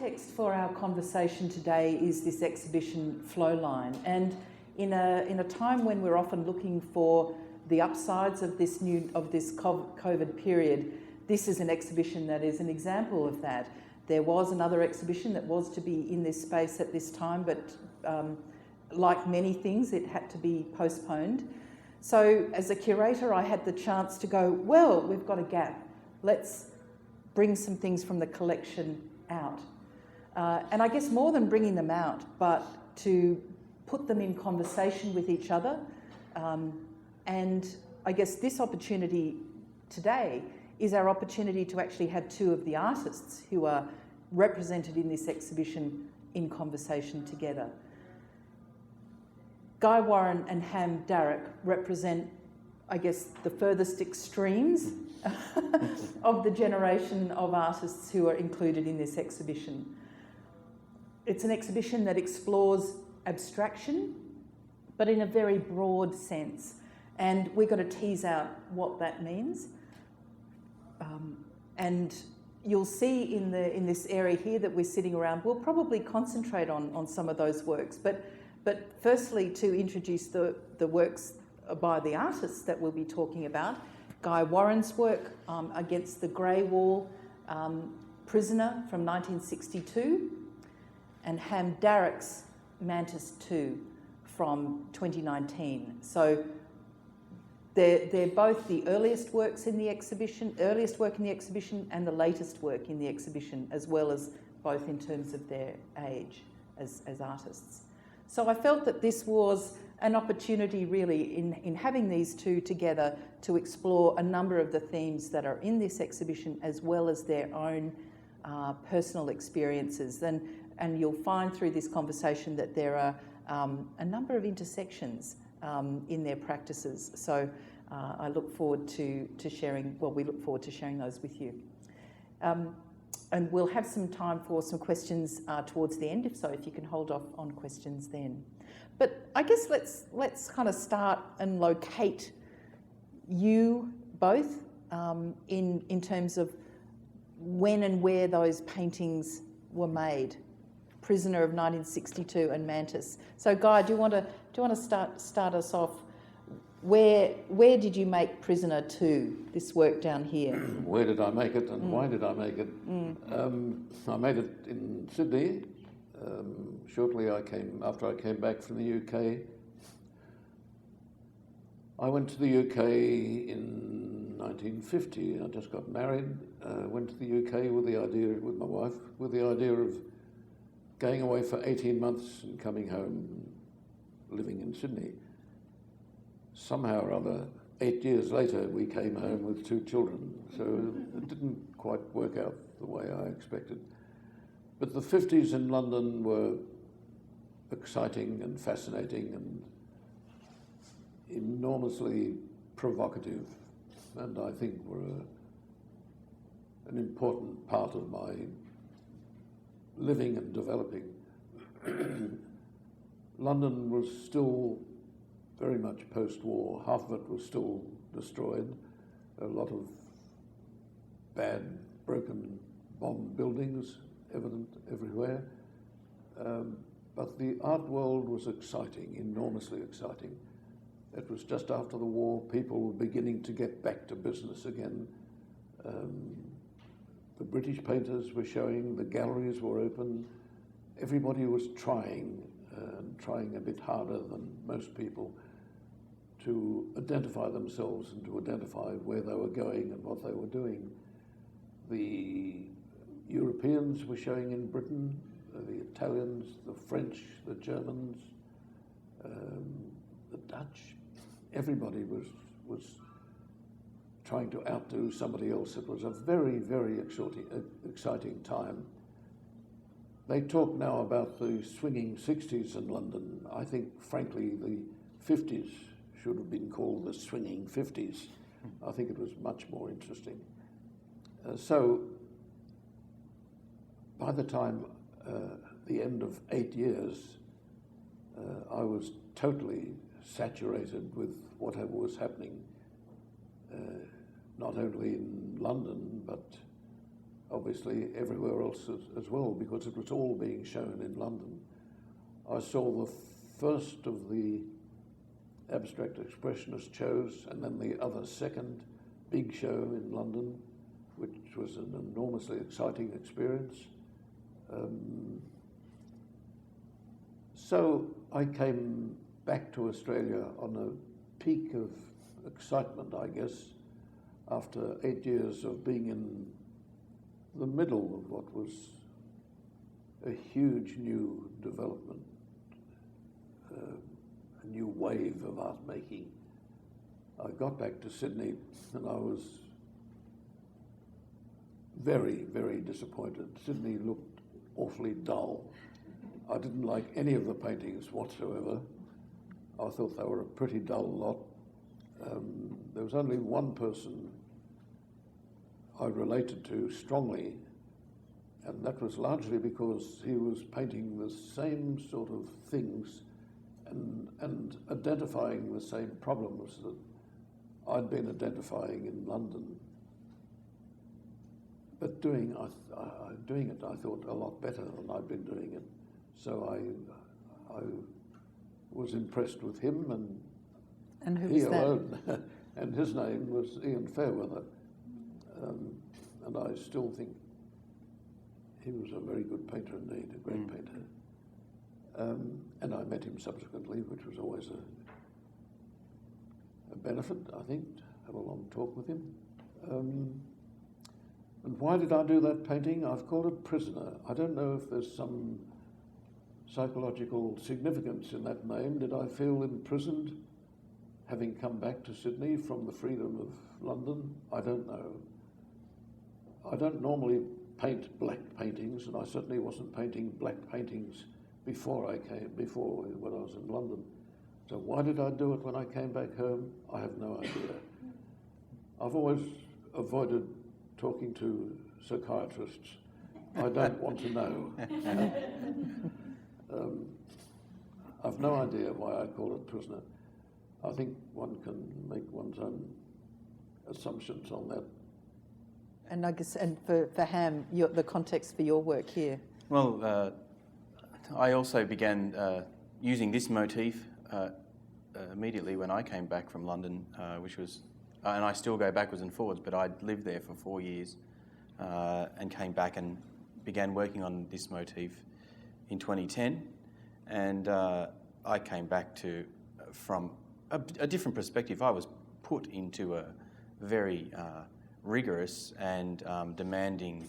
context for our conversation today is this exhibition Flowline, and in a time when we're often looking for the upsides of this COVID period, this is an exhibition that is an example of that. There was another exhibition that was to be in this space at this time, but like many things, it had to be postponed. So as a curator, I had the chance to go, well, we've got a gap. Let's bring some things from the collection out. And I guess more than bringing them out, but to put them in conversation with each other. And I guess this opportunity today is our opportunity to actually have two of the artists who are represented in this exhibition in conversation together. Guy Warren and Ham Darroch represent, I guess, the furthest extremes of the generation of artists who are included in this exhibition. It's an exhibition that explores abstraction, but in a very broad sense. And we're going to tease out what that means. And you'll see in this area here that we're sitting around, we'll probably concentrate on some of those works. But firstly, to introduce the works by the artists that we'll be talking about, Guy Warren's work, Against the Grey Wall, Prisoner from 1962, and Ham Darroch's Mantis 2 from 2019. So they're both the earliest work in the exhibition, and the latest work in the exhibition, as well as both in terms of their age as artists. So I felt that this was an opportunity really in having these two together to explore a number of the themes that are in this exhibition, as well as their own personal experiences. And you'll find through this conversation that there are a number of intersections in their practices. So I look forward to sharing, well, we look forward to sharing those with you. And we'll have some time for some questions towards the end, if you can hold off on questions then. But I guess let's kind of start and locate you both in terms of when and where those paintings were made. Prisoner of 1962 and Mantis. So Guy, do you want to start us off? Where did you make Prisoner 2, this work down here? Where did I make it and why did I make it? I made it in Sydney. Shortly after I came back from the UK. I went to the UK in 1950. I just got married. Went to the UK with my wife, with the idea of going away for 18 months and coming home, living in Sydney. Somehow or other, 8 years later, we came home with 2 children, so it didn't quite work out the way I expected. But the 50s in London were exciting and fascinating and enormously provocative, and I think were an important part of my living and developing. London was still very much post-war. Half of it was still destroyed. A lot of bad, broken bomb buildings evident everywhere. But the art world was exciting, enormously exciting. It was just after the war, people were beginning to get back to business again. The British painters were showing, the galleries were open. Everybody was trying a bit harder than most people to identify themselves and to identify where they were going and what they were doing. The Europeans were showing in Britain, the Italians, the French, the Germans, the Dutch. Everybody was trying to outdo somebody else. It was a very, very exciting time. They talk now about the swinging 60s in London. I think, frankly, the 50s should have been called the swinging 50s. I think it was much more interesting. So by the time the end of 8 years, I was totally saturated with whatever was happening, not only in London, but obviously everywhere else as well, because it was all being shown in London. I saw the first of the abstract expressionist shows, and then the other second big show in London, which was an enormously exciting experience. So I came back to Australia on a peak of excitement, I guess, after 8 years of being in the middle of what was a huge new development, a new wave of art making. I got back to Sydney and I was very, very disappointed. Sydney looked awfully dull. I didn't like any of the paintings whatsoever. I thought they were a pretty dull lot. There was only one person I related to strongly, and that was largely because he was painting the same sort of things and identifying the same problems that I'd been identifying in London, but doing it, I thought, a lot better than I'd been doing it. So I was impressed with him, and who he was that? alone, and his name was Ian Fairweather, and I still think he was a very good painter indeed, a great painter. And I met him subsequently, which was always a benefit, I think, to have a long talk with him. And why did I do that painting? I've called it Prisoner. I don't know if there's some psychological significance in that name. Did I feel imprisoned having come back to Sydney from the freedom of London? I don't know. I don't normally paint black paintings, and I certainly wasn't painting black paintings before when I was in London. So why did I do it when I came back home? I have no idea. I've always avoided talking to psychiatrists. I don't want to know. I've no idea why I call it Prisoner. I think one can make one's own assumptions on that. And I guess, and for Ham, the context for your work here. Well, I also began using this motif immediately when I came back from London, which was, and I still go backwards and forwards, but I'd lived there for 4 years and came back and began working on this motif in 2010. And I came back from a different perspective. I was put into a very rigorous and demanding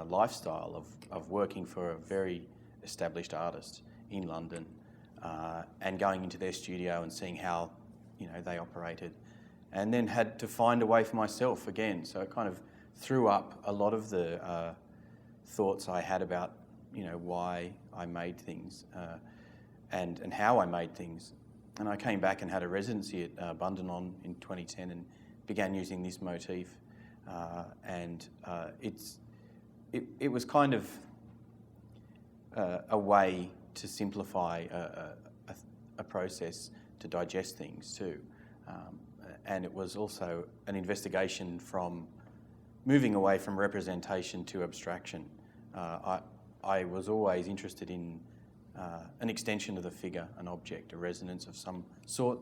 lifestyle of working for a very established artist in London and going into their studio and seeing how they operated, and then had to find a way for myself again. So it kind of threw up a lot of the thoughts I had about why I made things and how I made things. And I came back and had a residency at Bundanon in 2010 and began using this motif. It was kind of a way to simplify a process to digest things too. And it was also an investigation from moving away from representation to abstraction. I was always interested in an extension of the figure, an object, a resonance of some sort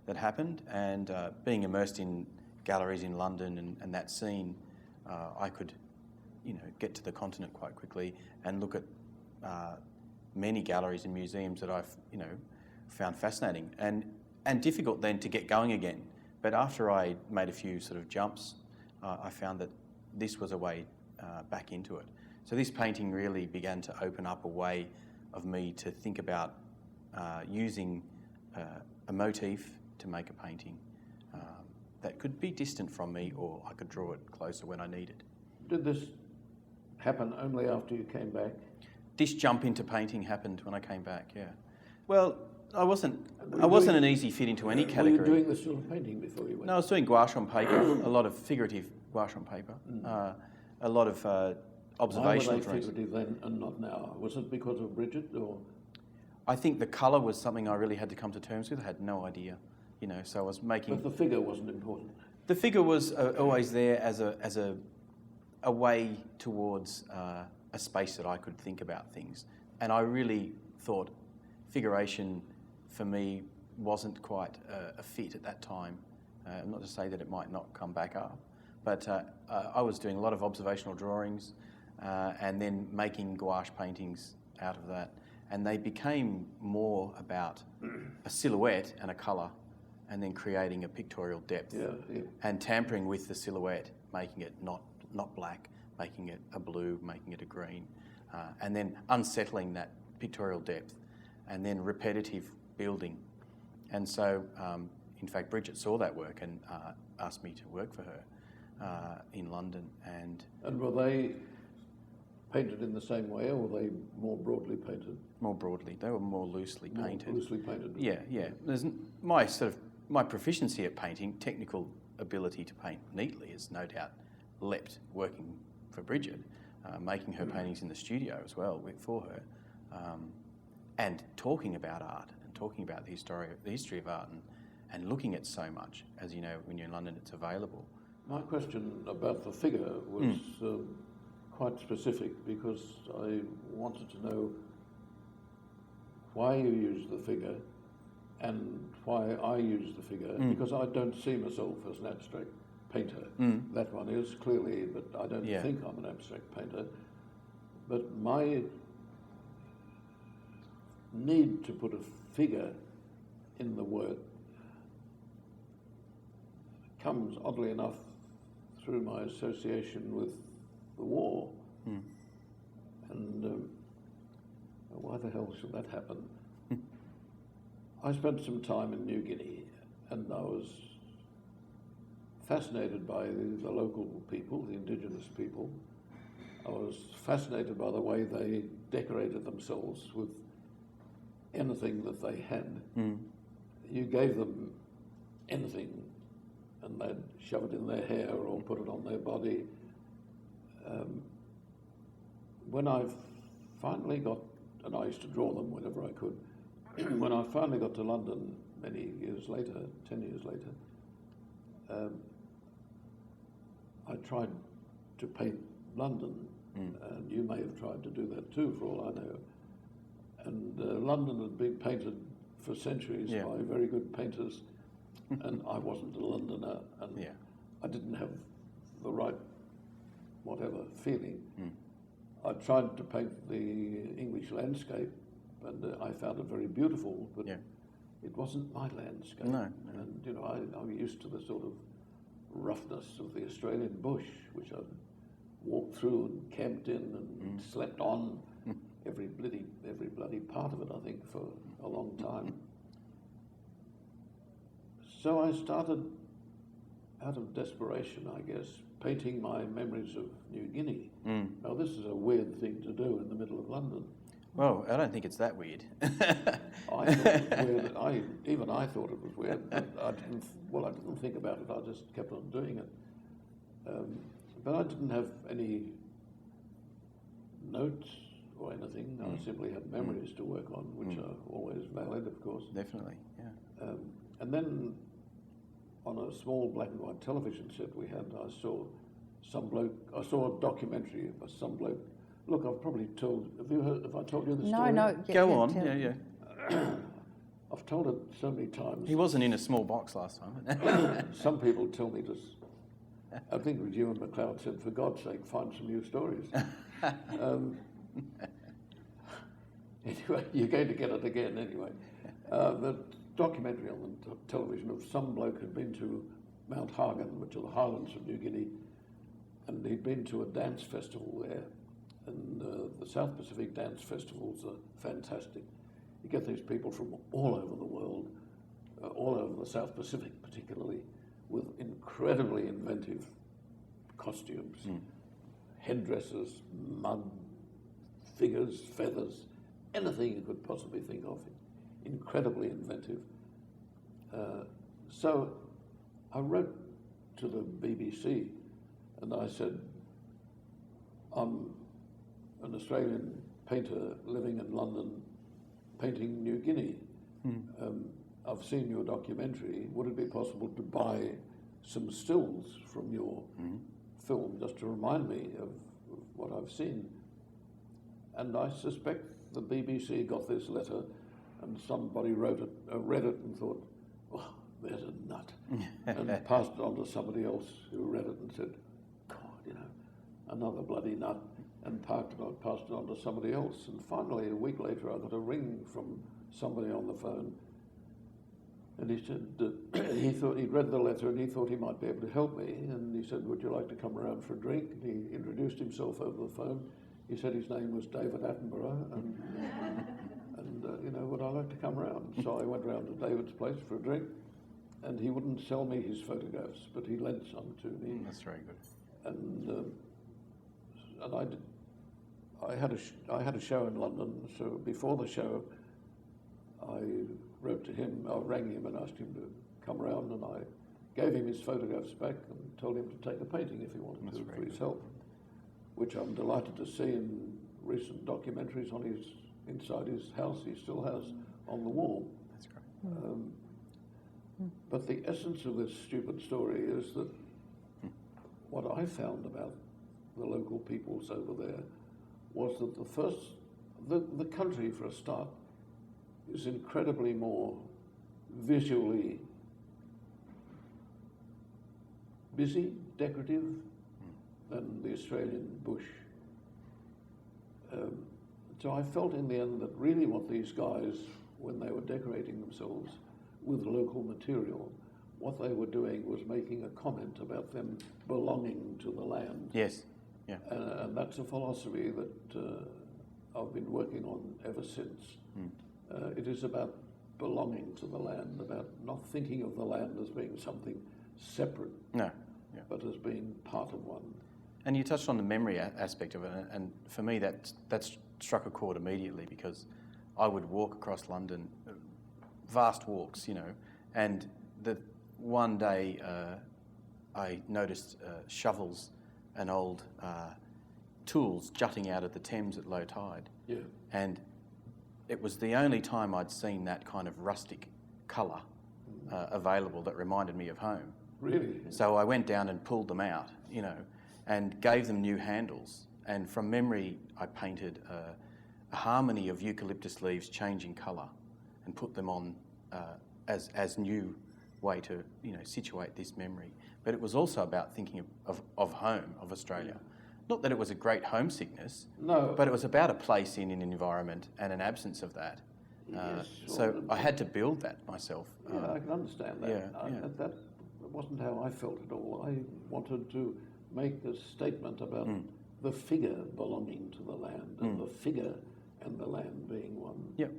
that happened, and being immersed in galleries in London and that scene, I could get to the continent quite quickly and look at many galleries and museums that I've found fascinating and difficult then to get going again. But after I made a few sort of jumps, I found that this was a way back into it. So this painting really began to open up a way of me to think about using a motif to make a painting that could be distant from me, or I could draw it closer when I needed. Did this happen only after you came back? This jump into painting happened when I came back, yeah. Well, I wasn't an easy fit into any category. Were you doing this sort of painting before you went? No, I was doing gouache on paper, a lot of figurative gouache on paper, a lot of observational drawings. Why were they figurative then and not now? Was it because of Bridget, or? I think the colour was something I really had to come to terms with. I had no idea, so I was making... But the figure wasn't important. The figure was always there as a a way towards a space that I could think about things. And I really thought figuration for me wasn't quite a fit at that time. Not to say that it might not come back up, but I was doing a lot of observational drawings and then making gouache paintings out of that. And they became more about a silhouette and a colour, and then creating a pictorial depth and tampering with the silhouette, making it not black, making it a blue, making it a green, and then unsettling that pictorial depth, and then repetitive building. And so, in fact, Bridget saw that work and asked me to work for her in London. And were they painted in the same way, or were they more broadly painted? More broadly, they were more loosely painted. More loosely painted. Yeah. There's my proficiency at painting, technical ability to paint neatly, is no doubt leapt working for Bridget, making her paintings in the studio as well for her, and talking about art and talking about the history of art and looking at so much. As you know, when you're in London, it's available. My question about the figure was quite specific, because I wanted to know why you use the figure and why I use the figure, because I don't see myself as an abstract painter. That one is clearly, but I don't think I'm an abstract painter. But my need to put a figure in the work comes, oddly enough, through my association with the war. And why the hell should that happen? I spent some time in New Guinea, and I was fascinated by the local people, the indigenous people. I was fascinated by the way they decorated themselves with anything that they had. You gave them anything and they'd shove it in their hair or put it on their body. When I finally got, and I used to draw them whenever I could, when I finally got to London many years later, 10 years later, I tried to paint London, and you may have tried to do that too, for all I know. And London had been painted for centuries by very good painters, and I wasn't a Londoner, and I didn't have the right, whatever, feeling. I tried to paint the English landscape, and I found it very beautiful, but it wasn't my landscape. No. And, you know, I'm used to the sort of roughness of the Australian bush, which I'd walked through and camped in and slept on every bloody part of it, I think, for a long time. So I started, out of desperation, I guess, painting my memories of New Guinea. Now, this is a weird thing to do in the middle of London. Well, I don't think it's that weird. I thought it was weird. Even I thought it was weird, but I didn't think about it. I just kept on doing it. But I didn't have any notes or anything. I simply had memories to work on, which are always valid, of course. Definitely, yeah. And then on a small black and white television set we had, I saw a documentary of some bloke. Look, I've probably told, have I told you the story? No. Go on, yeah. I've told it so many times. He wasn't in a small box last time. Some people tell me this. I think it was you and McLeod said, for God's sake, find some new stories. Anyway, you're going to get it again anyway. The documentary on the television of some bloke who'd been to Mount Hagen, which are the highlands of New Guinea, and he'd been to a dance festival there. And the South Pacific dance festivals are fantastic. You get these people from all over the world, all over the South Pacific particularly, with incredibly inventive costumes, headdresses, mud, figures, feathers, anything you could possibly think of, incredibly inventive. So I wrote to the BBC and I said, I'm an Australian painter living in London painting New Guinea. I've seen your documentary. Would it be possible to buy some stills from your film just to remind me of what I've seen. And I suspect the BBC got this letter and somebody read it and thought, oh, there's a nut, and passed it on to somebody else who read it and said, God, another bloody nut, and passed it on to somebody else. And finally, a week later, I got a ring from somebody on the phone, and he said that he thought he'd read the letter and he thought he might be able to help me, and he said, would you like to come around for a drink? And he introduced himself over the phone. He said his name was David Attenborough, and would I like to come around? So I went round to David's place for a drink, and he wouldn't sell me his photographs, but he lent some to me. That's very good. And I had a show in London, so before the show, I wrote to him, I rang him and asked him to come around, and I gave him his photographs back and told him to take a painting if he wanted to for his help, which I'm delighted to see in recent documentaries on inside his house. He still has on the wall. That's great. But the essence of this stupid story is that what I found about the local peoples over there was that the country, for a start, is incredibly more visually busy, decorative than the Australian bush. So I felt in the end that really what these guys, when they were decorating themselves with local material, what they were doing was making a comment about them belonging to the land. Yes, yeah. And that's a philosophy that I've been working on ever since. It is about belonging to the land, about not thinking of the land as being something separate, but as being part of one. And you touched on the memory aspect of it, and for me that struck a chord immediately, because I would walk across London, vast walks, and the one day I noticed shovels and old tools jutting out of the Thames at low tide. Yeah. And it was the only time I'd seen that kind of rustic colour available that reminded me of home. Really? So I went down and pulled them out, and gave them new handles. And from memory, I painted a harmony of eucalyptus leaves changing colour and put them on as new way to situate this memory. But it was also about thinking of home, of Australia. Yeah. Not that it was a great homesickness, no, but it was about a place in an environment and an absence of that. Yes, so I had to build that myself. Yeah, I can understand that. That wasn't how I felt at all. I wanted to make a statement about the figure belonging to the land, and the figure and the land being one. Yep.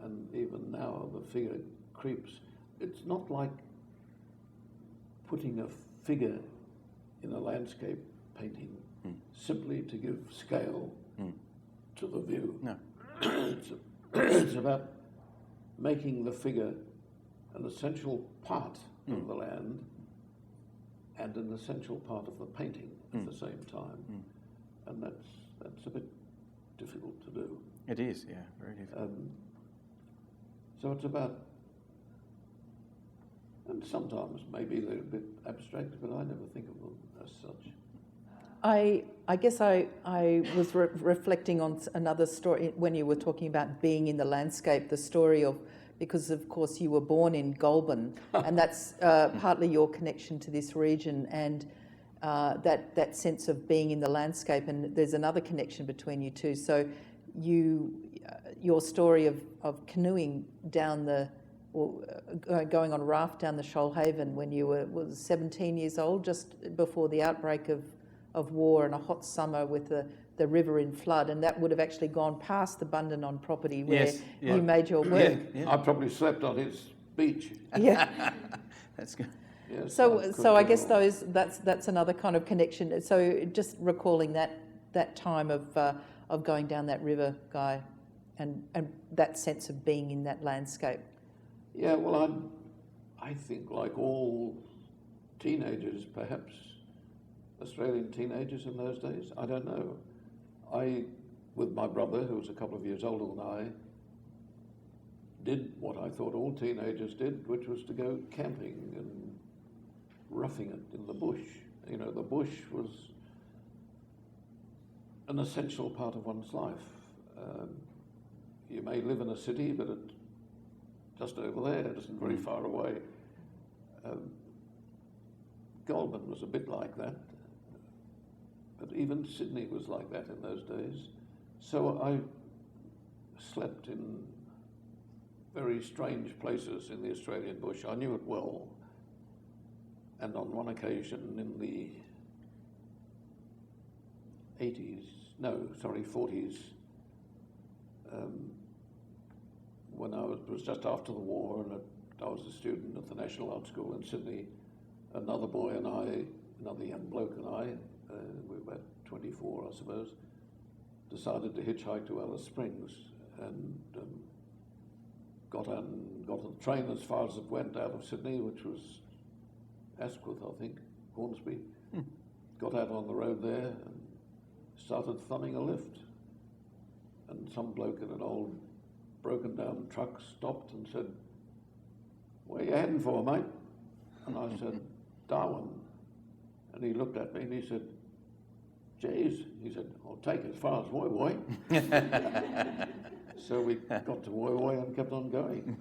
And even now the figure creeps. It's not like putting a figure in a landscape painting simply to give scale to the view. No. It's about making the figure an essential part of the land and an essential part of the painting at the same time. And that's a bit difficult to do. It is, yeah, very difficult. So it's about, and sometimes maybe they're a bit abstract, but I never think of them as such. I guess I was reflecting on another story when you were talking about being in the landscape, the story of, because of course you were born in Goulburn, and that's partly your connection to this region, and that sense of being in the landscape, and there's another connection between you two. So your story of canoeing down going on a raft down the Shoalhaven when you was 17 years old, just before the outbreak of war and a hot summer with the river in flood, and that would have actually gone past the Bundanon property where you made your work. Yeah. I probably slept on his beach. Yeah. That's good. Yes, so I guess that's another kind of connection. So just recalling that time of going down that river, Guy, and that sense of being in that landscape. Yeah, well, I think like all teenagers, perhaps Australian teenagers in those days, I don't know. With my brother, who was a couple of years older than I, did what I thought all teenagers did, which was to go camping and roughing it in the bush. You know, the bush was an essential part of one's life. You may live in a city, but it's just over there, it isn't very far away. Goulburn was a bit like that, but even Sydney was like that in those days. So I slept in very strange places in the Australian bush. I knew it well. And on one occasion in the 40s, when it was just after the war, and I was a student at the National Art School in Sydney, another boy and I, another young bloke and I, we were about 24 I suppose, decided to hitchhike to Alice Springs and got on the train as far as it went out of Sydney, which was Asquith, I think, Hornsby. Got out on the road there and started thumbing a lift. And some bloke in an old broken down truck stopped and said, "Where you heading for, mate?" And I said, "Darwin." And he looked at me and he said, "Geez," he said, "I'll take it as far as Woy Woy." So we got to Woy Woy and kept on going.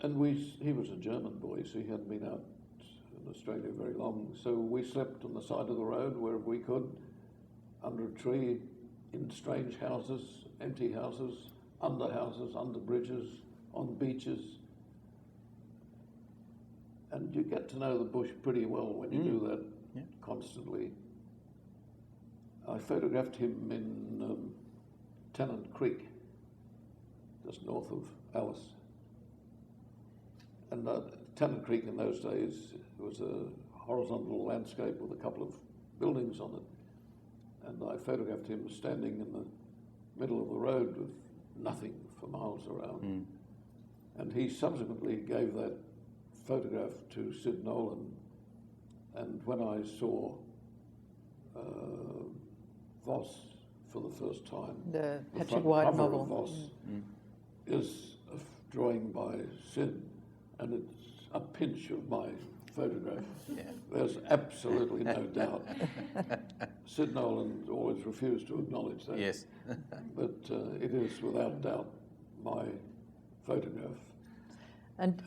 And he was a German boy, so he hadn't been out in Australia very long. So we slept on the side of the road wherever we could, under a tree, in strange houses, empty houses, under bridges, on beaches. And you get to know the bush pretty well when you do that constantly. I photographed him in Tennant Creek, just north of Alice. And Tennant Creek in those days was a horizontal landscape with a couple of buildings on it. And I photographed him standing in the middle of the road with nothing for miles around. And he subsequently gave that photograph to Sid Nolan. And when I saw Voss for the first time, The Patrick front White cover novel. of Voss is a drawing by Sid, and it's a pinch of my photograph. There's absolutely no doubt. Sid Nolan always refused to acknowledge that. Yes. But it is without doubt my photograph. And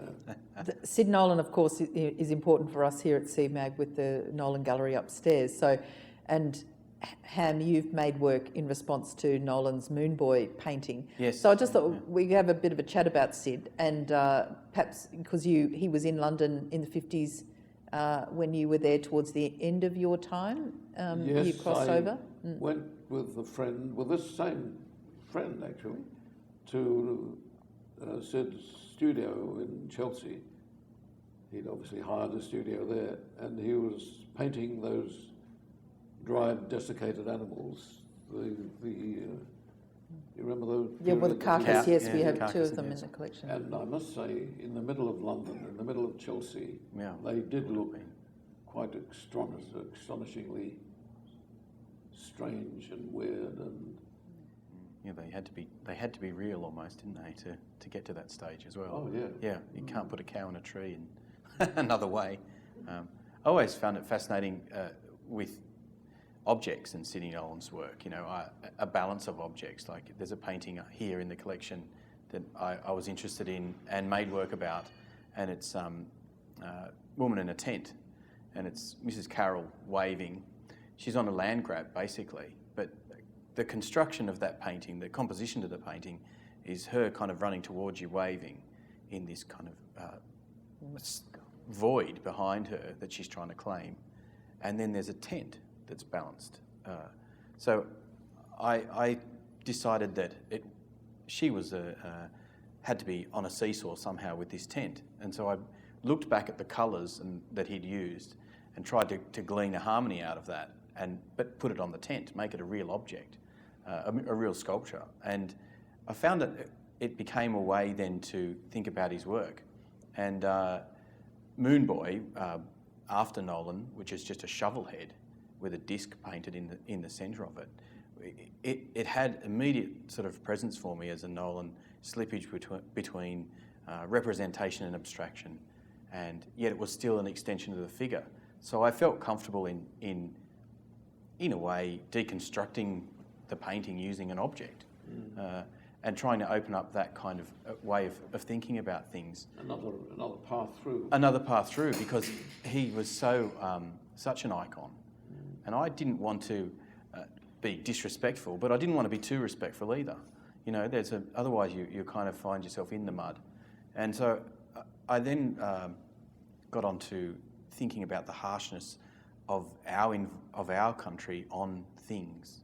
Sid Nolan, of course, is important for us here at CMAG with the Nolan Gallery upstairs. So, and Ham, you've made work in response to Nolan's Moon Boy painting. Yes. So I just thought we have a bit of a chat about Sid, and perhaps because he was in London in the 50s when you were there towards the end of your time, Yes, you crossed over. Went with a friend, with this same friend actually, to Sid's studio in Chelsea. He'd obviously hired a studio there, and he was painting those dried, desiccated animals. You remember those? Yeah, well, the carcass, yes, we have carcass, two of them yes. in the collection. And I must say, in the middle of London, in the middle of Chelsea, they did look quite astonishingly strange and weird, and Yeah, they had to be real almost, didn't they, to get to that stage as well? Oh yeah. Yeah, you can't put a cow in a tree in another way. I always found it fascinating with objects in Sidney Nolan's work. You know, a balance of objects. Like there's a painting here in the collection that I was interested in and made work about, and it's woman in a tent, and it's Mrs. Carroll waving. She's on a land grab basically, but the construction of that painting, the composition of the painting, is her kind of running towards you, waving, in this kind of void behind her that she's trying to claim, and then there's a tent that's balanced. So I decided that she was had to be on a seesaw somehow with this tent, and so I looked back at the colours that he'd used and tried to glean a harmony out of that, but put it on the tent, make it a real object, a real sculpture. And I found that it became a way then to think about his work. And Moon Boy, after Nolan, which is just a shovel head with a disc painted in the centre of it, it had immediate sort of presence for me as a Nolan slippage between representation and abstraction. and yet it was still an extension of the figure. So I felt comfortable in a way, deconstructing the painting using an object, and trying to open up that kind of way of thinking about things. Another path through. Another path through, because he was so such an icon, and I didn't want to be disrespectful, but I didn't want to be too respectful either. You know, otherwise you kind of find yourself in the mud, and so I then got on to thinking about the harshness of our country on things.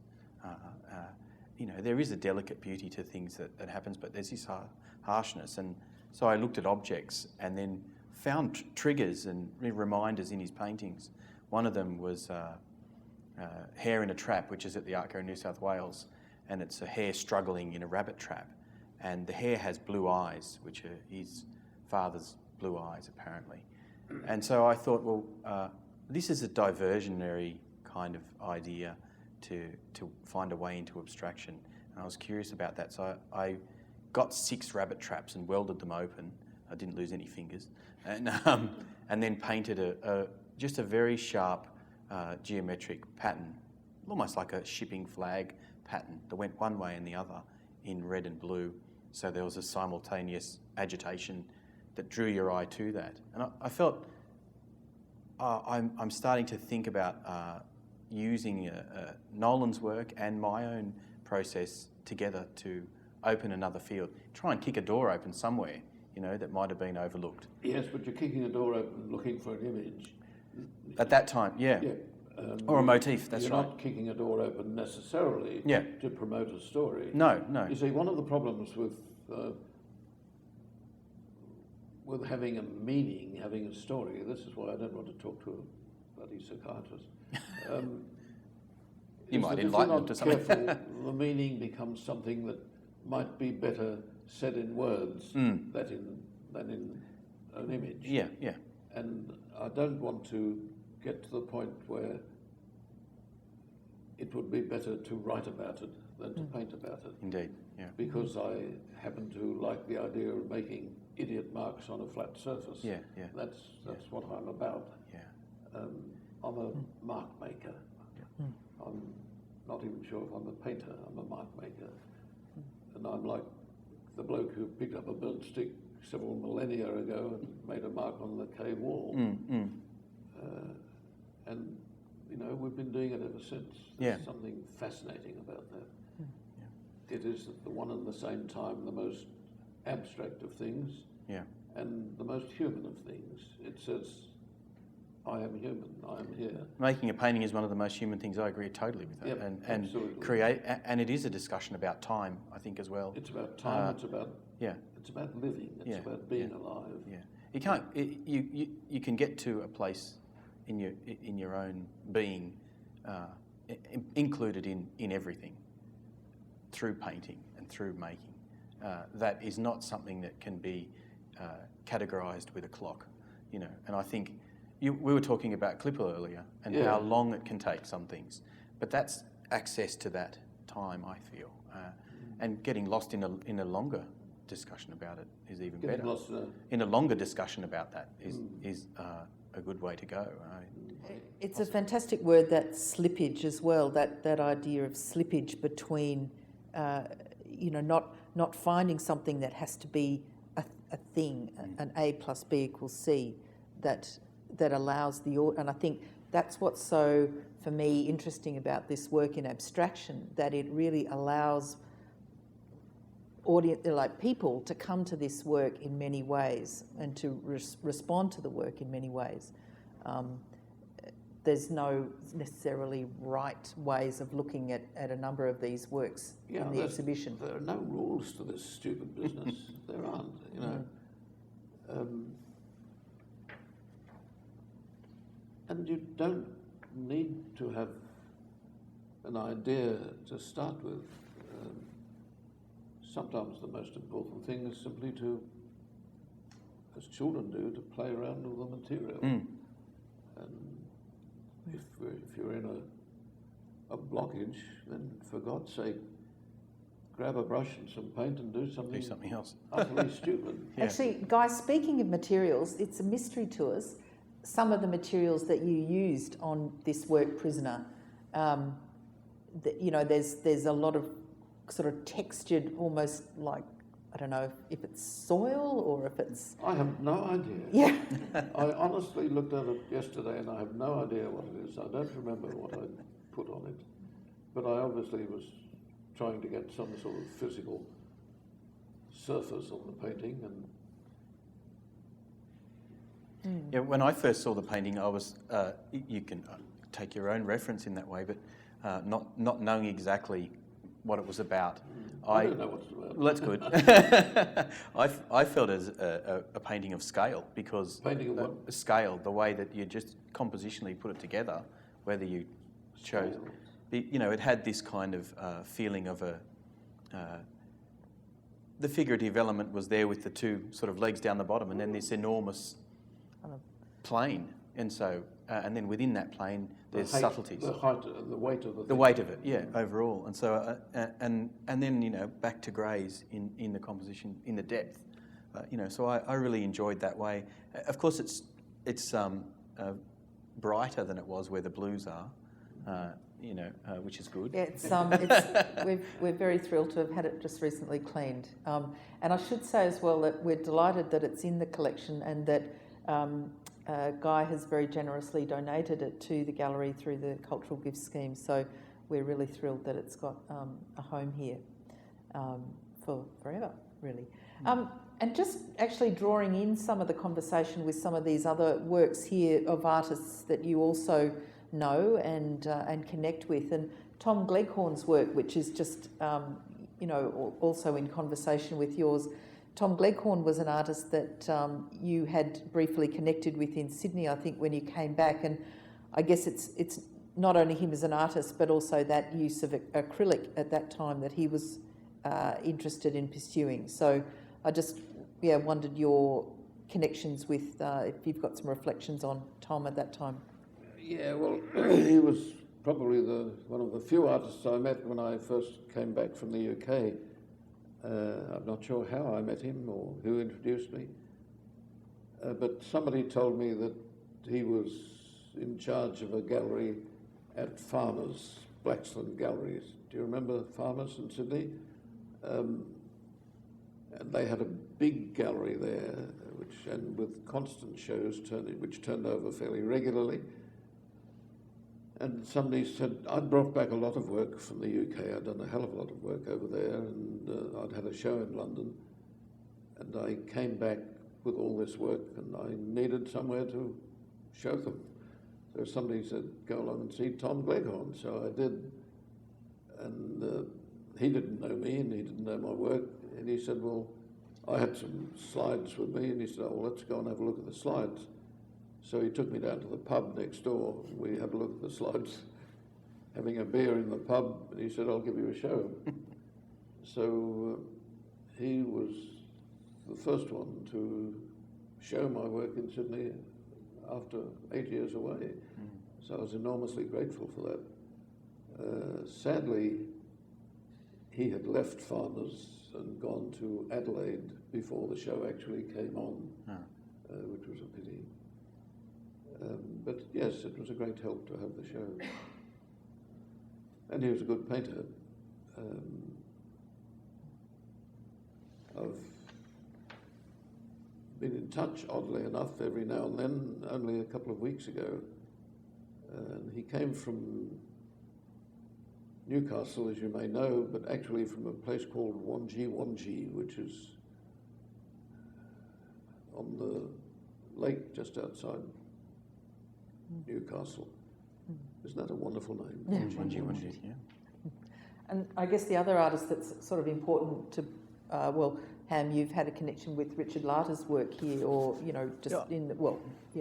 You know, there is a delicate beauty to things that happens, but there's this harshness. And so I looked at objects and then found triggers and reminders in his paintings. One of them was Hare in a Trap, which is at the Art Gallery in New South Wales, and it's a hare struggling in a rabbit trap. And the hare has blue eyes, which are his father's blue eyes, apparently. And so I thought, well, this is a diversionary kind of idea to find a way into abstraction. And I was curious about that. So I got 6 rabbit traps and welded them open. I didn't lose any fingers. And then painted just a very sharp geometric pattern, almost like a shipping flag pattern that went one way and the other in red and blue. So there was a simultaneous agitation that drew your eye to that. And I felt I'm starting to think about using Nolan's work and my own process together to open another field. Try and kick a door open somewhere, you know, that might have been overlooked. Yes, but you're kicking a door open looking for an image. At that time, yeah. Or a motif, that's you're right. You're not kicking a door open necessarily to promote a story. No. You see, one of the problems with having a meaning, having a story, this is why I don't want to talk to a bloody psychiatrist. You might enlighten them to something. Careful, the meaning becomes something that might be better said in words than in an image. Yeah. And I don't want to get to the point where it would be better to write about it than to paint about it. Indeed, yeah. Because I happen to like the idea of making idiot marks on a flat surface. Yeah. That's what I'm about. Yeah. I'm a mark maker. I'm not even sure if I'm a painter. I'm a mark maker. And I'm like the bloke who picked up a burnt stick several millennia ago and made a mark on the cave wall. And, you know, we've been doing it ever since. There's something fascinating about that. It is at the one and the same time the most abstract of things and the most human of things. It says, I am human, I am here. Making a painting is one of the most human things. I agree totally with that. Yep, and absolutely. And it is a discussion about time, I think, as well. It's about time, it's about living, it's about being alive. Yeah. You can't you can get to a place in your own being included in everything through painting and through making. That is not something that can be categorised with a clock, you know. And I think we were talking about Clipper earlier and how long it can take some things, but that's access to that time, I feel, and getting lost in a longer discussion about it is even better. In a longer discussion about that is a good way to go. It's a fantastic word, that slippage as well. That idea of slippage between, not finding something that has to be a thing, an A plus B equals C, that allows and I think that's what's so, for me, interesting about this work in abstraction, that it really allows people to come to this work in many ways and to respond to the work in many ways. There's no necessarily right ways of looking at a number of these works in the exhibition. There are no rules to this stupid business. There aren't, you know. And you don't need to have an idea to start with. Sometimes the most important thing is simply to, as children do, to play around with the material. And if you're in a blockage, then for God's sake, grab a brush and some paint and do something else. utterly stupid. Yeah. Actually, Guy, speaking of materials, it's a mystery to us. Some of the materials that you used on this work, Prisoner, there's a lot of sort of textured, almost like, I don't know if it's soil or if it's... I have no idea. Yeah. I honestly looked at it yesterday and I have no idea what it is. I don't remember what I put on it. But I obviously was trying to get some sort of physical surface on the painting. And Yeah, when I first saw the painting, I was, you can take your own reference in that way, but not knowing exactly what it was about. I don't know what it's about. Well, that's good. I felt it as a painting of scale, because Painting of what? Scale, the way that you just compositionally put it together, whether you chose, it had this kind of feeling of the figurative element was there with the two sort of legs down the bottom, and then this enormous plane, and so and then within that plane there's subtleties. The height, the weight of the thing. The weight of it, yeah, overall. And so, and then, back to greys in the composition, in the depth. So I really enjoyed that way. Of course, it's brighter than it was where the blues are, which is good. Yeah, we're very thrilled to have had it just recently cleaned. And I should say as well that we're delighted that it's in the collection and that Guy has very generously donated it to the gallery through the Cultural Gifts Scheme. So we're really thrilled that it's got a home here for forever, really. And just actually drawing in some of the conversation with some of these other works here of artists that you also know and connect with. And Tom Gleghorn's work, which is just, also in conversation with yours. Tom Gleghorn was an artist that you had briefly connected with in Sydney, I think, when you came back. And I guess it's not only him as an artist, but also that use of acrylic at that time that he was interested in pursuing. So I just wondered your connections with, if you've got some reflections on Tom at that time. Yeah, well, he was probably one of the few artists I met when I first came back from the UK. I'm not sure how I met him or who introduced me, but somebody told me that he was in charge of a gallery at Farmers, Blaxland Galleries. Do you remember Farmers in Sydney? And they had a big gallery there, and with constant shows which turned over fairly regularly. And somebody said, I'd brought back a lot of work from the UK. I'd done a hell of a lot of work over there, and I'd had a show in London. And I came back with all this work, and I needed somewhere to show them. So somebody said, go along and see Tom Gleghorn. So I did. And he didn't know me, and he didn't know my work. And he said, well, I had some slides with me, and he said, oh, well, let's go and have a look at the slides. So he took me down to the pub next door. We had a look at the slides, having a beer in the pub, and he said, I'll give you a show. So he was the first one to show my work in Sydney after 8 years away. So I was enormously grateful for that. Sadly, he had left Farmers and gone to Adelaide before the show actually came on, which was a pity. But yes, it was a great help to have the show. And he was a good painter. I've been in touch, oddly enough, every now and then, only a couple of weeks ago. And he came from Newcastle, as you may know, but actually from a place called Wanji, which is on the lake just outside Newcastle. Isn't that a wonderful name? Yeah. Wanji, yeah. And I guess the other artist that's sort of important to, Ham, you've had a connection with Richard Larter's work here, or, in the,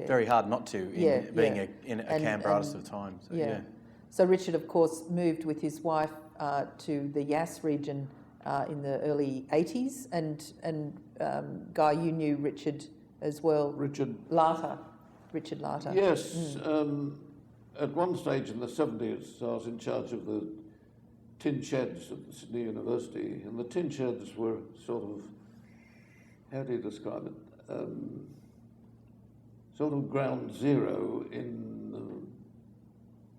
Very hard not to, being a Canberra artist of the time. So, yeah. So Richard, of course, moved with his wife to the Yass region in the early 80s, and Guy, you knew Richard as well. Richard Larter. Yes. At one stage in the 70s, I was in charge of the tin sheds at Sydney University, and the tin sheds were sort of, how do you describe it? Sort of ground zero in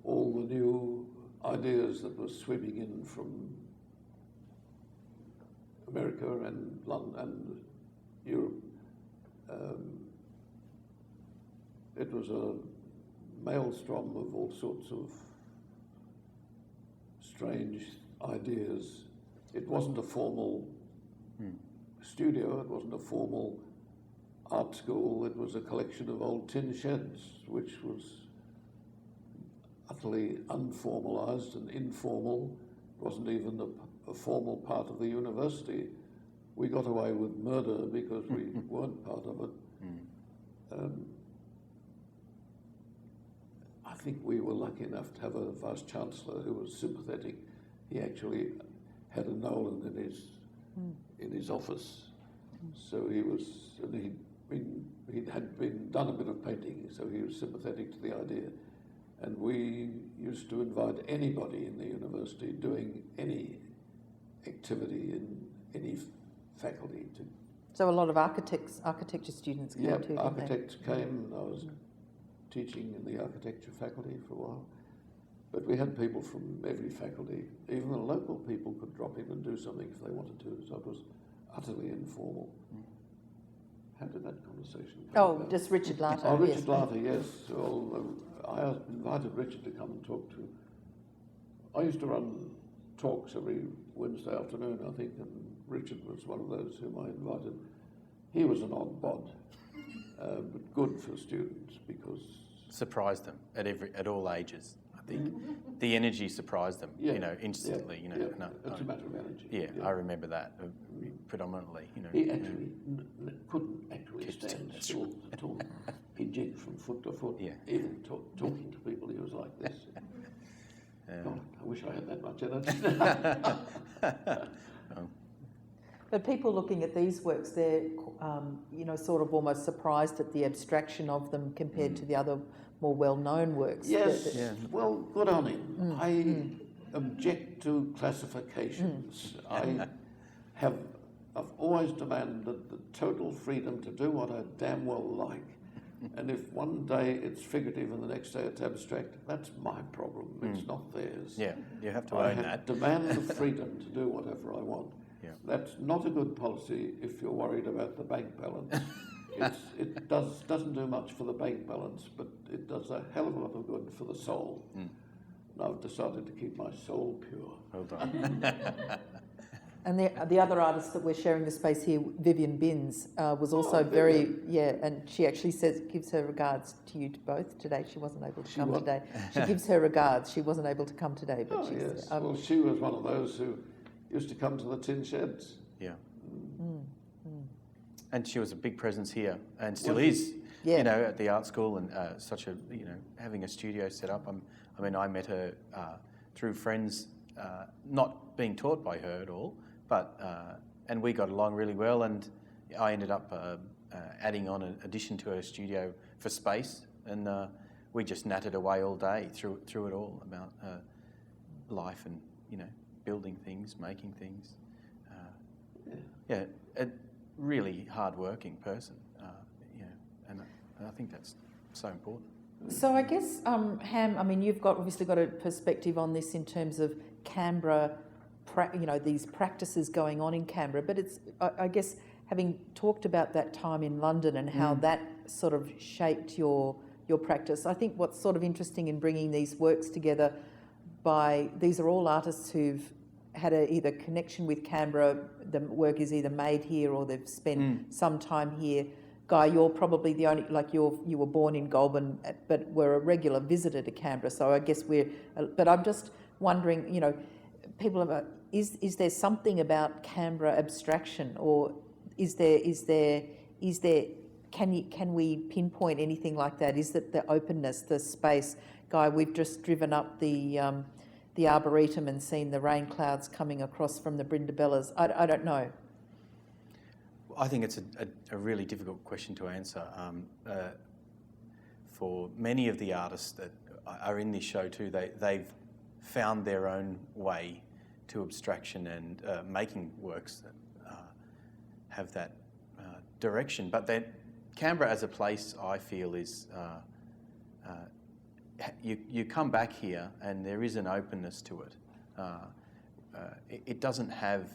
all the new ideas that were sweeping in from America and London and Europe. It was a maelstrom of all sorts of strange ideas. It wasn't a formal studio, it wasn't a formal art school, it was a collection of old tin sheds, which was utterly unformalised and informal. It wasn't even a formal part of the university. We got away with murder because we weren't part of it. I think we were lucky enough to have a vice-chancellor who was sympathetic. He actually had a Nolan in his office. So he was, and he had been done a bit of painting, so he was sympathetic to the idea. And we used to invite anybody in the university doing any activity in any faculty to. So a lot of architecture students came too, didn't they? Architects came, and I was teaching in the architecture faculty for a while. But we had people from every faculty. Even the local people could drop in and do something if they wanted to, so it was utterly informal. How did that conversation come about? Just Richard Larter. Oh, Richard Larter, yes. Well, I invited Richard to come and talk to. I used to run talks every Wednesday afternoon, I think, and Richard was one of those whom I invited. He was an odd bod, but good for students because surprised them at all ages. I think the energy surprised them. Instantly. It's a matter of energy. Yeah, I remember that predominantly. He actually couldn't actually stand still at all. He jigged from foot to foot. Yeah. Even talking to people, he was like this. God, I wish I had that much energy. But people looking at these works, they're, sort of almost surprised at the abstraction of them compared to the other more well-known works. Yes, well, good on him. I object to classifications. I've always demanded the total freedom to do what I damn well like. And if one day it's figurative and the next day it's abstract, that's my problem. It's not theirs. Yeah, you have to own that. I demand the freedom to do whatever I want. Yeah. That's not a good policy if you're worried about the bank balance. It doesn't do much for the bank balance, but it does a hell of a lot of good for the soul. And I've decided to keep my soul pure. Well done. And the other artist that we're sharing the space here, Vivian Binns, was also and she actually gives her regards to you both today. She wasn't able to come today. She gives her regards. She wasn't able to come today, but she's... yes. Well, she was one of those who used to come to the tin sheds. Yeah. And she was a big presence here, and still is. Yeah. At the art school, and having a studio set up. I met her through friends, not being taught by her at all, but and we got along really well. And I ended up adding on an addition to her studio for space, and we just nattered away all day through it all about life and building things, making things. A really hard-working person, and I think that's so important. So I guess, Ham, you've obviously got a perspective on this in terms of Canberra, these practices going on in Canberra, but it's, I guess, having talked about that time in London and how that sort of shaped your practice, I think what's sort of interesting in bringing these works together these are all artists who've had either connection with Canberra, the work is either made here or they've spent some time here. Guy, you're probably the only, you were born in Goulburn, but were a regular visitor to Canberra, so I guess but I'm just wondering, people is there something about Canberra abstraction, or can we pinpoint anything like that? Is it the openness, the space? Guy, we've just driven up the Arboretum and seen the rain clouds coming across from the Brindabellas. I don't know. I think it's a really difficult question to answer. For many of the artists that are in this show too, they've found their own way to abstraction and making works that have that direction. But then Canberra as a place, I feel, is you come back here and there is an openness to it. It doesn't have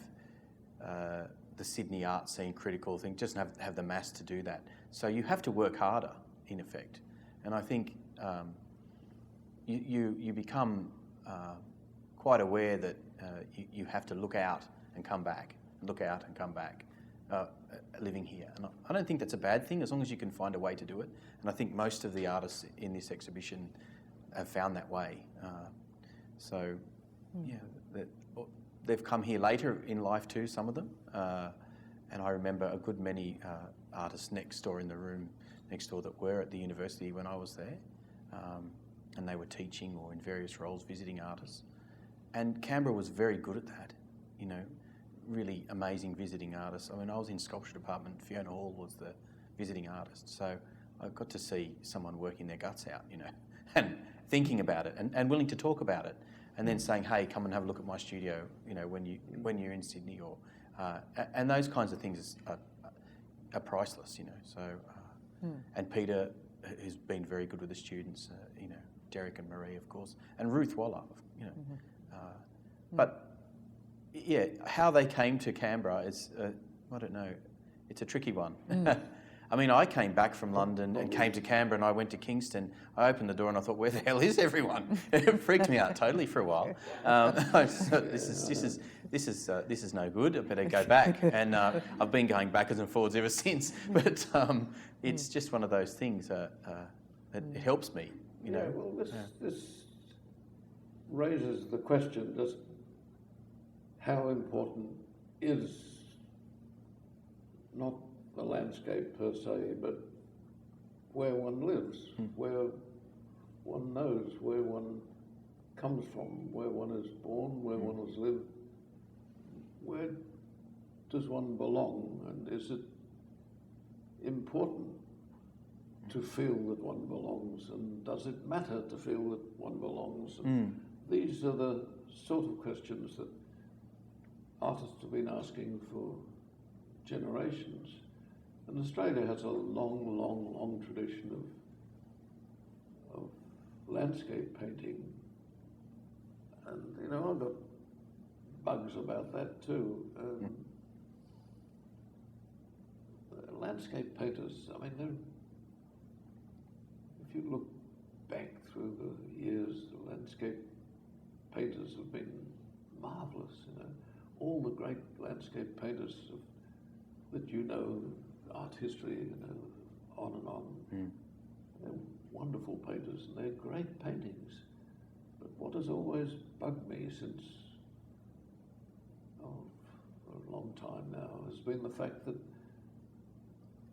the Sydney art scene critical thing, doesn't have the mass to do that. So you have to work harder, in effect. And I think you become quite aware that you have to look out and come back, living here. And I don't think that's a bad thing, as long as you can find a way to do it. And I think most of the artists in this exhibition have found that way. They've come here later in life too, some of them. And I remember a good many artists next door in the room next door that were at the university when I was there. And they were teaching or in various roles, visiting artists. And Canberra was very good at that, you know, really amazing visiting artists. I mean, I was in sculpture department, Fiona Hall was the visiting artist. So I got to see someone working their guts out, you know, and thinking about it and willing to talk about it. And then saying, hey, come and have a look at my studio, you know, when you're in Sydney, or and those kinds of things are priceless, you know. So, and Peter, who's been very good with the students, you know, Darroch and Marie, of course, and Ruth Waller, you know. But yeah, how they came to Canberra is, I don't know, it's a tricky one. I mean, I came back from London and came to Canberra, and I went to Kingston. I opened the door and I thought, where the hell is everyone? It freaked me out totally for a while. So this is no good. I better go back. And I've been going backwards and forwards ever since. But it's just one of those things that it helps me, you know. Well, this raises the question: how important is not the landscape per se, but where one lives, where one knows, where one comes from, where one is born, where one has lived. Where does one belong, and is it important to feel that one belongs, and does it matter to feel that one belongs? And these are the sort of questions that artists have been asking for generations. And Australia has a long tradition of landscape painting. And, you know, I've got bugs about that too. Landscape painters, I mean, if you look back through the years, the landscape painters have been marvellous, you know. All the great landscape painters that you know, art history, you know, on and on. They're wonderful painters and they're great paintings. But what has always bugged me since, for a long time now, has been the fact that,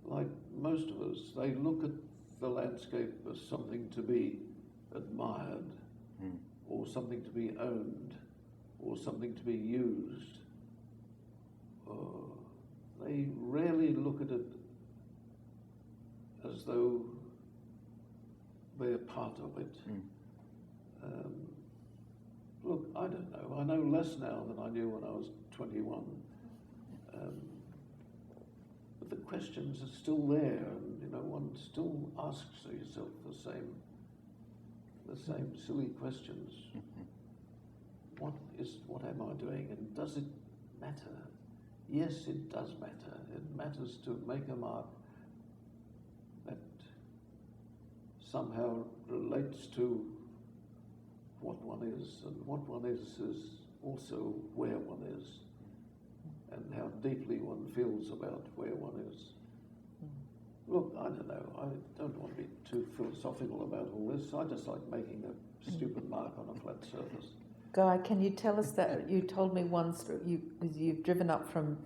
like most of us, they look at the landscape as something to be admired, or something to be owned, or something to be used. They rarely look at it as though they're part of it. Look, I don't know. I know less now than I knew when I was 21. But the questions are still there, and you know, one still asks yourself the same silly questions. What am I doing, and does it matter? Yes, it does matter. It matters to make a mark that somehow relates to what one is, and what one is also where one is, and how deeply one feels about where one is. Look, I don't know, I don't want to be too philosophical about all this. I just like making a stupid mark on a flat surface. Guy, can you tell us that you told me once you've driven up from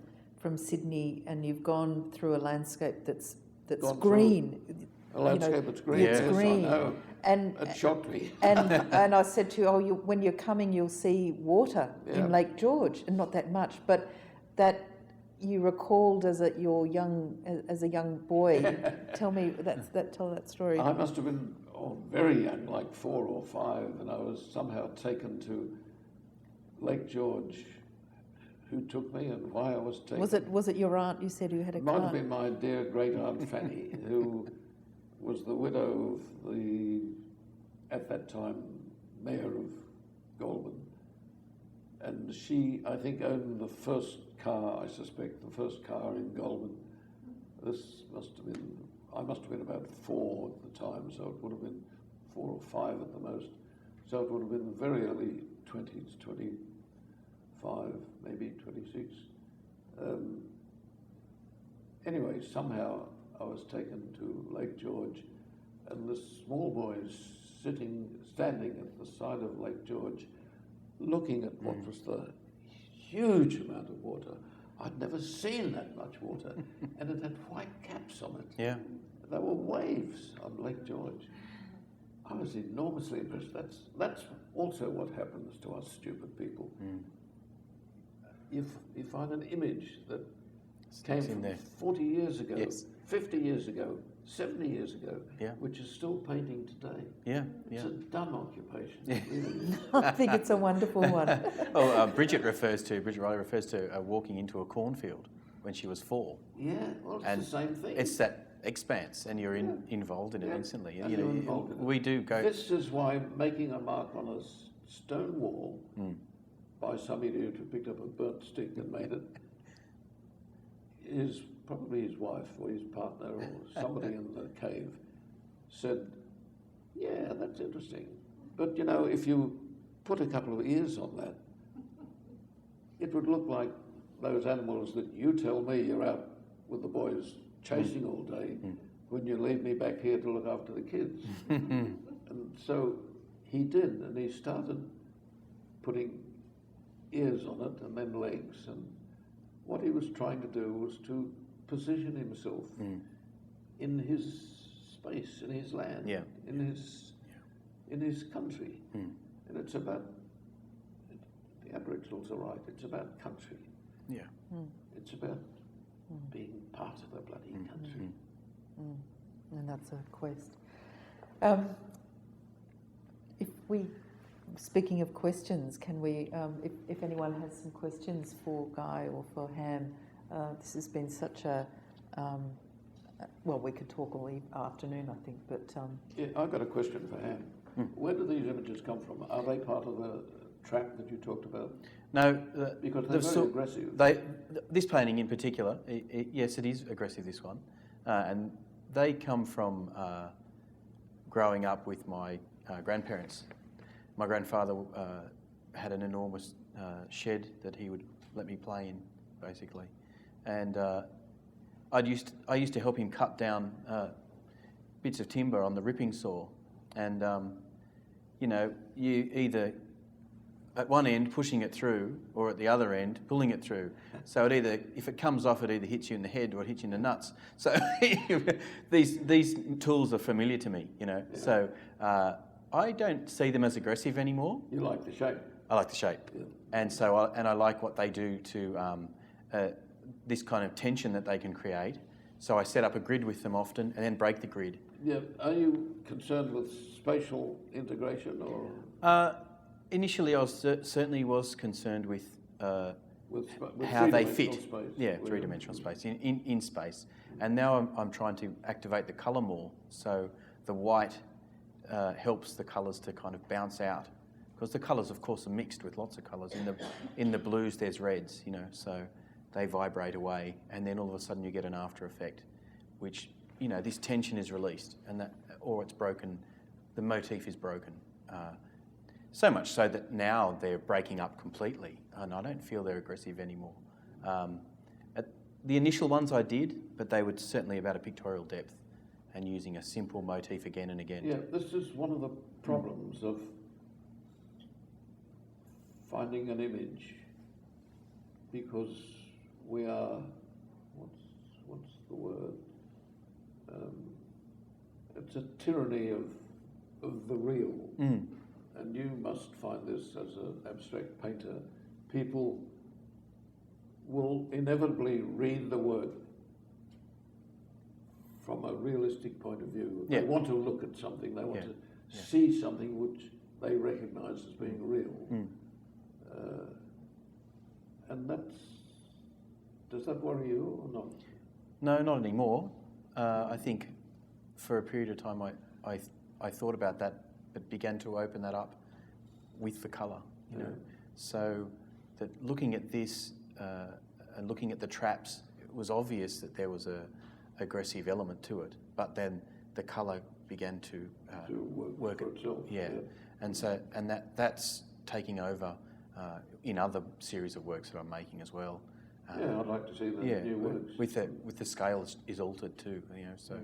Sydney and you've gone through a landscape that's green. A landscape that's green. It's green. I know. And it shocked me. And I said to you, when you're coming, you'll see water in Lake George, and not that much, but that you recalled as a young boy. Tell me tell that story. I must have been very young, like 4 or 5, and I was somehow taken to Lake George who took me and why I was taken. Was it your aunt you said who had a It might have car? been my dear great aunt Fanny, who was the widow of the, at that time, mayor of Goulburn. And she, I think, owned the first car, I suspect, the first car in Goulburn. This must have been, I must have been about 4 at the time, so it would have been 4 or 5 at the most. So it would have been very early 20s, 25, maybe 26. Anyway, somehow I was taken to Lake George, and the small boys standing at the side of Lake George, looking at what was the huge amount of water. I'd never seen that much water, and it had white caps on it. Yeah. There were waves on Lake George. I was enormously impressed. That's also what happens to us stupid people. You find an image that came from 40 years ago, Yes. 50 years ago, 70 years ago, Yeah. which is still painting today. Yeah, It's yeah. a dumb occupation. It really is. I think it's a wonderful one. Well, Bridget Riley refers to walking into a cornfield when she was 4. Yeah, well, it's And the same thing. It's that expanse, and you're involved in it Yeah. instantly. And You you're know, involved in it. we do go. This is why making a mark on a stone wall by some idiot who picked up a burnt stick and made it is probably his wife or his partner or somebody in the cave said, yeah, that's interesting. But, you know, if you put a couple of ears on that, it would look like those animals that you tell me you're out with the boys chasing all day when you leave me back here to look after the kids. And so he did, and he started putting ears on it and then legs, and what he was trying to do was to position himself in his space, in his land, in his country. And it's about, the Aboriginals are right, it's about country. Yeah. It's about being part of the bloody country. And that's a quest. Speaking of questions, can we, if anyone has some questions for Guy or for Ham, this has been such a, well, we could talk all afternoon, I think, but... Yeah, I've got a question for Ham. Where do these images come from? Are they part of the trap that you talked about? No, Because they're very aggressive. This painting in particular, yes, it is aggressive, this one, and they come from growing up with my grandparents. My grandfather had an enormous shed that he would let me play in, basically, and I used to help him cut down bits of timber on the ripping saw, and you know, you either at one end pushing it through, or at the other end pulling it through. So it either, if it comes off, it either hits you in the head or it hits you in the nuts. So these tools are familiar to me, you know. Yeah. So I don't see them as aggressive anymore. You like the shape. I like the shape, and so I like what they do to this kind of tension that they can create. So I set up a grid with them often, and then break the grid. Yeah. Are you concerned with spatial integration, or? Initially, I certainly was concerned with with how they fit. Space. Yeah, three-dimensional space, in space. And now I'm trying to activate the colour more, so the white helps the colours to kind of bounce out. Because the colours, of course, are mixed with lots of colours. In the blues, there's reds, you know, so they vibrate away, and then all of a sudden you get an after effect, which, you know, this tension is released, and that, or it's broken, the motif is broken. So much so that now they're breaking up completely, and I don't feel they're aggressive anymore. The initial ones I did, but they were certainly about a pictorial depth and using a simple motif again and again. Yeah, this is one of the problems of finding an image, because we are, what's the word? It's a tyranny of the real. And you must find this as an abstract painter. People will inevitably read the work from a realistic point of view. They want to look at something, they want to see something which they recognise as being real. And does that worry you or not? No, not anymore. I think for a period of time I thought about that, but began to open that up with the colour, you know. So that looking at this and looking at the traps, it was obvious that there was a aggressive element to it, but then the colour began to work for itself. Yeah. And that's taking over in other series of works that I'm making as well. Yeah, I'd like to see the new works. With the scale is altered too, you know. So,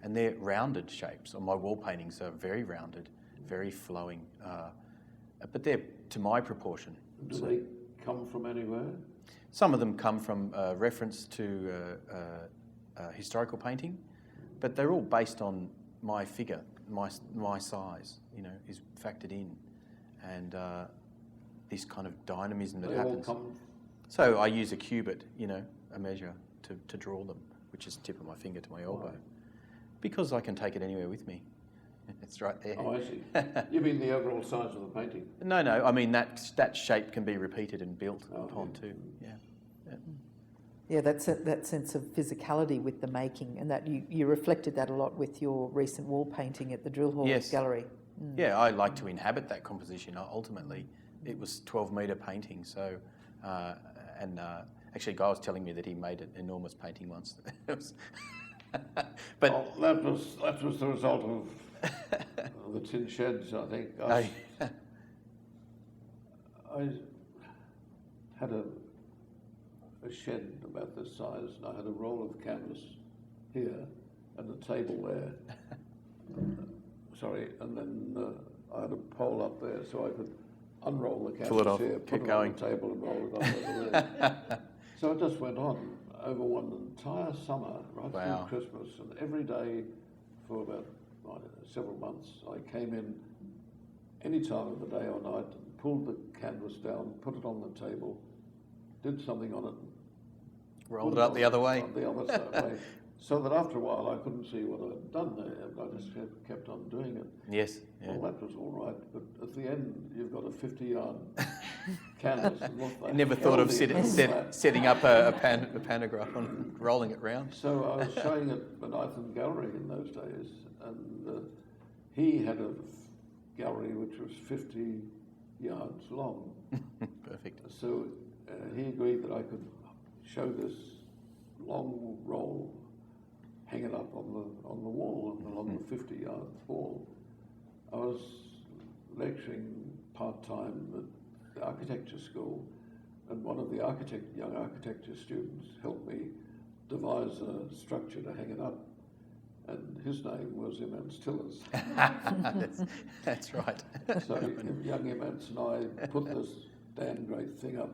and they're rounded shapes. My wall paintings are very rounded, very flowing, but they're to my proportion. Do they come from anywhere? Some of them come from reference to historical painting, but they're all based on my figure, my size. You know, is factored in, and this kind of dynamism that happens. So I use a cubit, you know, a measure to draw them, which is the tip of my finger to my elbow, because I can take it anywhere with me. It's right there. Oh, I see. You mean the overall size of the painting? No, I mean that shape can be repeated and built upon too. Yeah. Yeah, that sense of physicality with the making, and that you reflected that a lot with your recent wall painting at the Drill Hall Gallery. Mm. Yeah, I like to inhabit that composition. Ultimately, it was 12-metre painting, so... actually, a guy was telling me that he made an enormous painting once. But that was the result of the tin sheds, I think. I had a shed about this size, and I had a roll of canvas here and a table there. And then I had a pole up there, so I could unroll the canvas pull it off, here, keep put it going on the table and roll it up over there. So it just went on over one entire summer, right through Christmas, and every day for about several months I came in any time of the day or night, pulled the canvas down, put it on the table, did something on it, rolled it up the other way. The other way. So that after a while I couldn't see what I'd done there, and I just kept on doing it. Yes. Yeah. Well, that was all right, but at the end you've got a 50-yard canvas. I never thought of setting up a pantograph and rolling it round. So I was showing at Benithan Gallery in those days, and he had a gallery which was 50 yards long. Perfect. So he agreed that I could show this long roll, hang it up on the wall along the 50-yard wall. I was lecturing part-time at the architecture school, and one of the young architecture students helped me devise a structure to hang it up, and his name was Imants Tillers. That's right. So young Imants and I put this damn great thing up,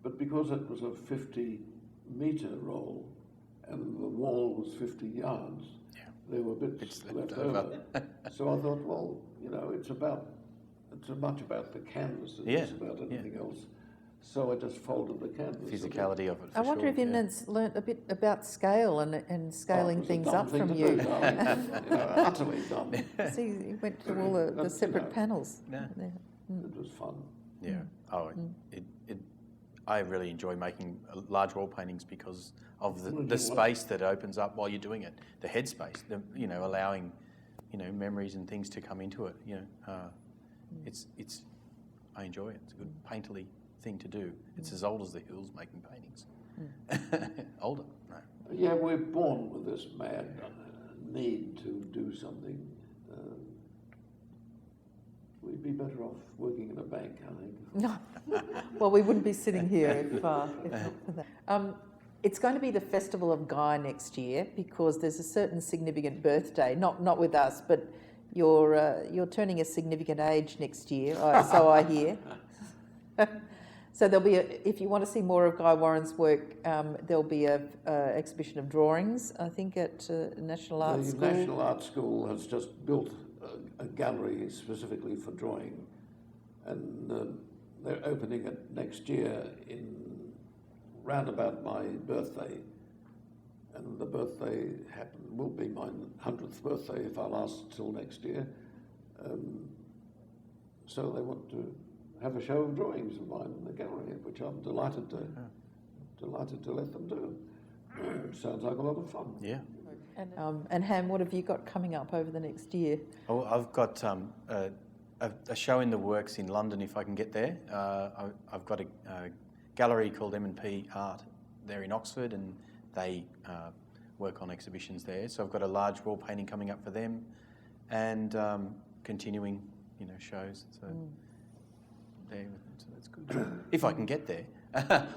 but because it was a 50-metre roll and the wall was 50 yards, there were bits left over. So I thought, well, you know, it's as much about the canvas as it's about anything else. So I just folded the canvas. Physicality of it. I wonder if Imants learnt a bit about scale and scaling things up from you. You know, utterly dumb. See, you went to all the separate panels. Yeah. It was fun. Yeah. Oh, I really enjoy making large wall paintings because of the space that opens up while you're doing it, the headspace, allowing, memories and things to come into it. I enjoy it. It's a good painterly thing to do. It's as old as the hills making paintings. Older, no. Yeah, we're born with this mad need to do something. We'd be better off working in a bank, I think. Well, we wouldn't be sitting here if not for that. It's going to be the Festival of Guy next year because there's a certain significant birthday, not with us, but you're turning a significant age next year, so I hear. So there'll be, if you want to see more of Guy Warren's work, there'll be a exhibition of drawings, I think, at National Art School. The National Art School has just built a gallery specifically for drawing, and they're opening it next year round about my birthday, and the birthday will be my 100th birthday if I last till next year. So they want to have a show of drawings of mine in the gallery, which I'm delighted to let them do. Sounds like a lot of fun. Yeah. And Ham, what have you got coming up over the next year? Oh, I've got a show in the works in London if I can get there. I've got a gallery called M&P Art. They're in Oxford and they work on exhibitions there. So I've got a large wall painting coming up for them, and continuing, shows. So that's good. If I can get there.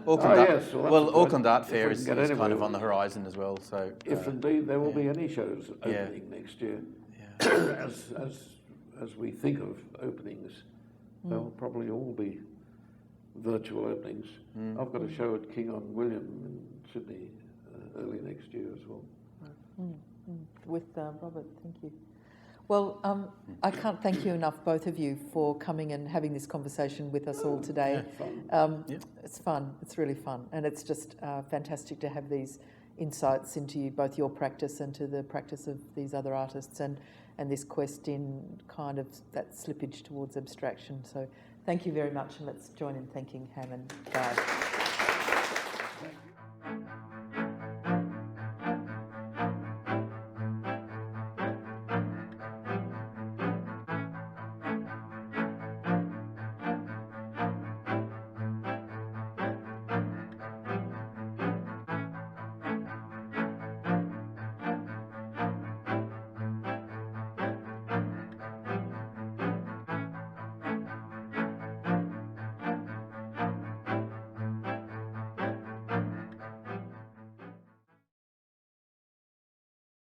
Auckland Art Fair is kind of on the horizon as well. So if indeed there will be any shows opening next year, as we think of openings, they'll probably all be virtual openings. I've got a show at King on William in Sydney early next year as well. With Robert, thank you. Well, I can't thank you enough, both of you, for coming and having this conversation with us all today. It's fun. It's really fun. And it's just fantastic to have these insights into both your practice and to the practice of these other artists, and this quest in kind of that slippage towards abstraction. So thank you very much, and let's join in thanking Ham and Guy.